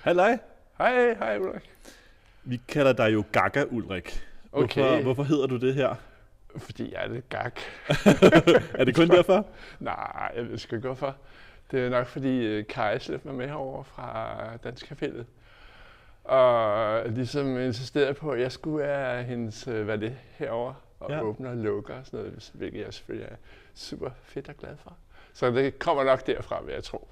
Halløj. Hej Ulrik. Vi kalder dig jo Gaga Ulrik. Hvorfor hedder du det her? Fordi jeg er lidt gag. Er det kun derfor? Nej, jeg ved sgu ikke hvorfor. Det er nok fordi Kai slæbte mig med herover fra Dansk Kapellet. Og ligesom insisterede på, at jeg skulle være hendes valet herover og åbne og lukke og sådan noget, hvilket jeg selvfølgelig er super fedt og glad for. Så det kommer nok derfra, vil jeg tro.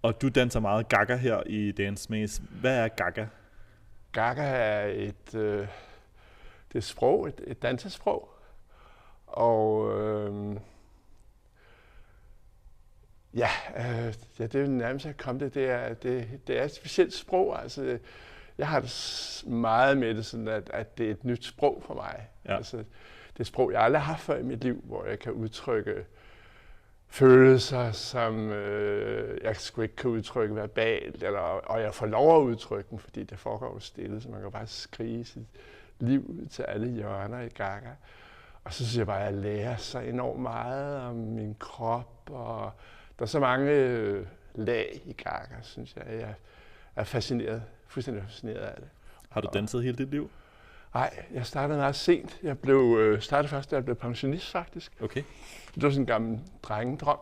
Og du danser meget Gaga her i Dance Maze. Hvad er Gaga? Gaga er det er sprog, et dansesprog. Og det er jo nærmest at komme det. Det er et specielt sprog. Altså, jeg har det meget med det sådan, at det er et nyt sprog for mig. Ja. Altså, det er et sprog, jeg aldrig har haft før i mit liv, hvor jeg kan udtrykke følelser, som jeg sgu ikke kan udtrykke verbalt, og jeg får lov at udtrykke dem, fordi det foregår jo stille, så man kan bare skrige sit liv ud til alle hjørner i Gaga. Og så synes jeg bare, at jeg lærer så enormt meget om min krop, og der er så mange lag i Gaga, synes jeg. Jeg er fuldstændig fascineret af det. Har du danset hele dit liv? Nej, jeg startede meget sent. Jeg startede først, da jeg blev pensionist, faktisk. Okay. Det var sådan en gammel drengedrøm,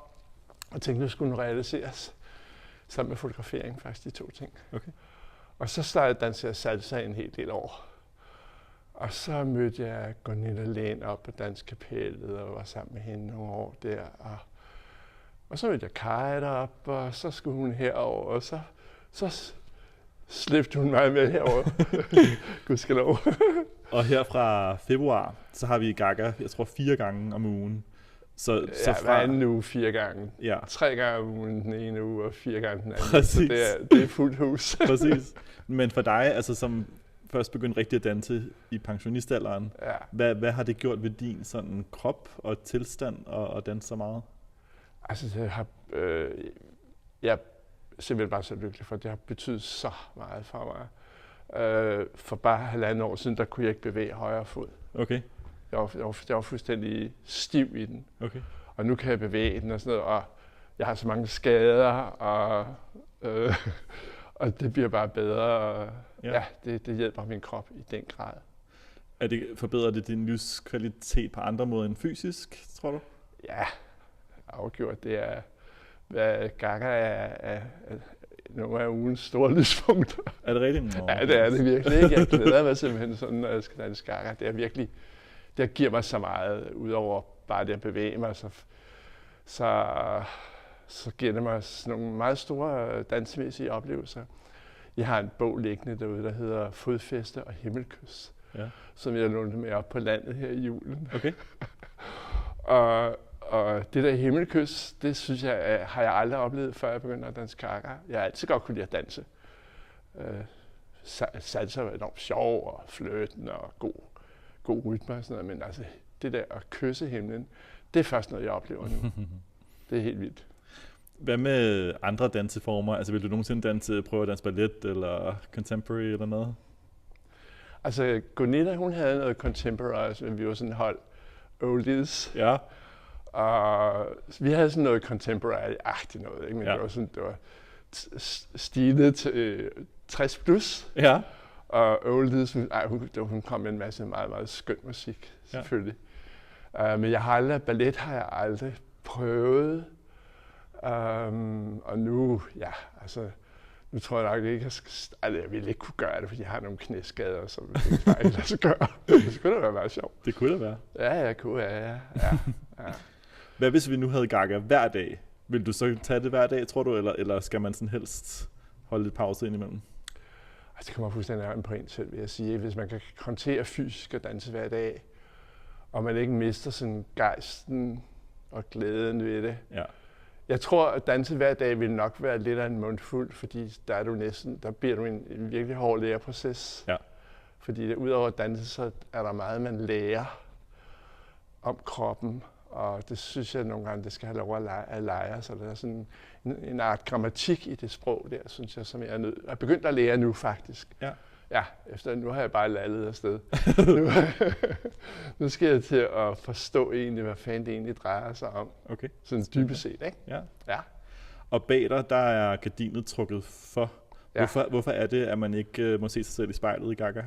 og tænkte, nu skulle den realiseres. Sammen med fotografering, faktisk, de to ting. Okay. Og så startede jeg danse salsa en hel del år. Og så mødte jeg Gunilla Lind op på Dansk Kapellet og var sammen med hende nogle år der. Og så mødte jeg Kai derop, og så skulle hun herover, og så slæbte hun mig med herover. Gudskelov. Og her fra februar, så har vi Gaga, jeg tror 4 gange om ugen. Så hver anden uge 4 gange. Ja. 3 gange om ugen den ene uge, og 4 gange den anden. Præcis. Så det er fuldt hus. Præcis. Men for dig, altså som først begyndte rigtig at danse i pensionistalderen, hvad har det gjort ved din sådan krop og tilstand at danse så meget? Altså det har, jeg er simpelthen bare så lykkelig for, det har betydet så meget for mig. For bare 1,5 år siden, der kunne jeg ikke bevæge højre fod. Okay. Jeg var fuldstændig stiv i den. Okay. Og nu kan jeg bevæge den og sådan noget, og jeg har så mange skader, og det bliver bare bedre. Og, det hjælper min krop i den grad. Forbedrer det din livskvalitet på andre måder end fysisk, tror du? Ja, afgjort. Det er, hvad Gaga er nogle af ugens store lyspunkter. Er det rigtigt? Ja, det er det virkelig ikke. Jeg glæder mig simpelthen sådan, når jeg skal danse Gaga. Det er virkelig, det giver mig så meget, udover bare det at bevæge mig, så giver det mig sådan nogle meget store dansemæssige oplevelser. Jeg har en bog liggende derude, der hedder Fodfæste og Himmelkys, som jeg lånte med op på landet her i julen. Okay. Og det der himmelkys, det synes jeg, har jeg aldrig oplevet, før jeg begyndte at danse Gaga. Jeg har altid godt kunne lide at danse. Salsa var enormt sjov og flirten og god rytme og sådan noget, men altså det der at kysse himlen, det er først noget, jeg oplever nu. Det er helt vildt. Hvad med andre danseformer? Altså vil du nogensinde prøve at danse ballet eller contemporary eller noget? Altså Gunilla, hun havde noget contemporary, så vi var sådan et hold oldies. Ja. Og vi havde sådan noget contemporary-agtigt noget, ikke? Men det var sådan, det var stilet til 60 plus. Ja. Og oldies, hun kom med en masse meget, meget skøn musik, selvfølgelig. Men ballet har jeg aldrig prøvet. Og nu, nu tror jeg nok ikke, jeg ville ikke kunne gøre det, fordi jeg har nogle knæskader, som jeg ikke bare ikke lade sig gøre. Det skulle da være meget sjovt. Det kunne da være. Ja, jeg kunne, ja. Hvad hvis vi nu havde Gaga hver dag? Vil du så tage det hver dag, tror du, eller skal man sådan helst holde lidt pause indimellem? Det kommer fuldstændig an på en selv, vil jeg sige. Hvis man kan håndtere fysisk og danse hver dag, og man ikke mister sådan gejsten og glæden ved det. Ja. Jeg tror, at danse hver dag vil nok være lidt af en mundfuld, fordi der bliver du en virkelig hård læreproces. Ja. Fordi udover at danse, så er der meget, man lærer om kroppen, og det synes jeg nogle gange, det skal have lov at lege. Så der er sådan en art grammatik i det sprog der, synes jeg, som jeg er begyndt at lære nu faktisk. Ja. Ja, nu har jeg bare lallet afsted. Nu skal jeg til at forstå egentlig, hvad fanden det egentlig drejer sig om. Okay. Sådan dybest set, ikke? Ja. Ja. Og bag dig, der er gardinet trukket for. Ja. Hvorfor er det, at man ikke må se sig selv i spejlet i Gaga?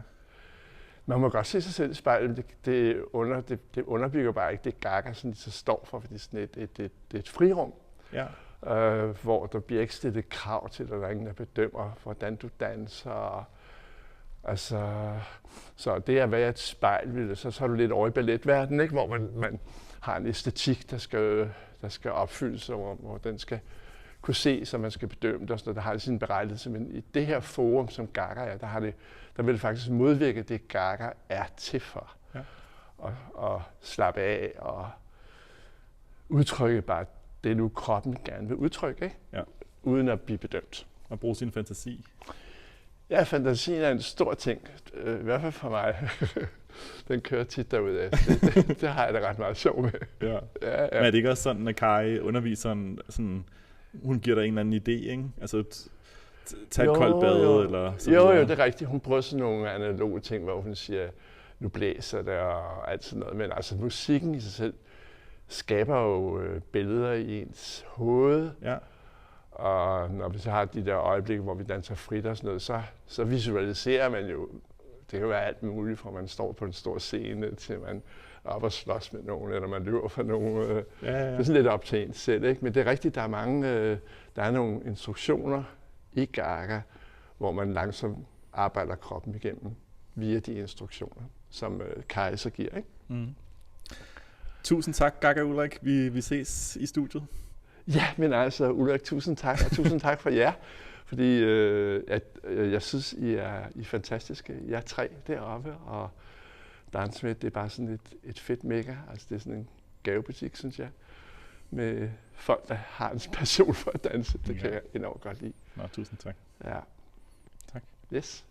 Man må godt se sig selv i spejlet, det underbygger bare ikke det Gaga, som de så står for, fordi det er et frirum, hvor der bliver ikke stillet krav til, at der er ingen, der bedømmer, hvordan du danser. Altså, så det at være et spejl, så er du lidt over i balletverdenen, ikke? Hvor man har en æstetik, der skal opfyldes, og hvor den skal kunne se, så man skal bedømme det, og der har det sin berettigelse. Men i det her forum, som Gaga er, der vil det faktisk modvirke det, Gaga er til for. Ja. Og slappe af og udtrykke bare det, nu kroppen gerne vil udtrykke, ikke? Ja. Uden at blive bedømt. Og bruge sin fantasi. Ja, fantasien er en stor ting. I hvert fald for mig. Den kører tit derudad. Det har jeg da ret meget sjov med. Ja. Ja. Men er det ikke også sådan, at Kari underviseren, sådan, hun giver dig en eller anden idé, ikke? Altså, tag et koldt bad, eller sådan noget? Jo, det er rigtigt. Hun prøver sådan nogle analoge ting, hvor hun siger, nu blæser det, og alt sådan noget. Men altså, musikken i sig selv skaber jo billeder i ens hoved. Ja. Og når vi så har de der øjeblikke, hvor vi danser frit og sådan noget, så visualiserer man jo, det kan være alt muligt, fra man står på en stor scene, til man er op og slås med nogen, eller man løber for nogen. Ja. Det er sådan lidt op til en selv, ikke? Men det er rigtigt, der er nogle instruktioner i Gaga, hvor man langsomt arbejder kroppen igennem via de instruktioner, som Kari så giver, ikke? Mm. Tusind tak, Gaga Ulrik. Vi ses i studiet. Ja, men altså, Ulrik, tusind tak, og tusind tak for jer, fordi jeg synes, I er fantastiske. I er 3 deroppe, og Dance Med, det er bare sådan et fedt mega. Altså, det er sådan en gavebutik, synes jeg, med folk, der har en passion for at danse. Det kan jeg enormt godt lide. Nå, tusind tak. Ja. Tak. Yes.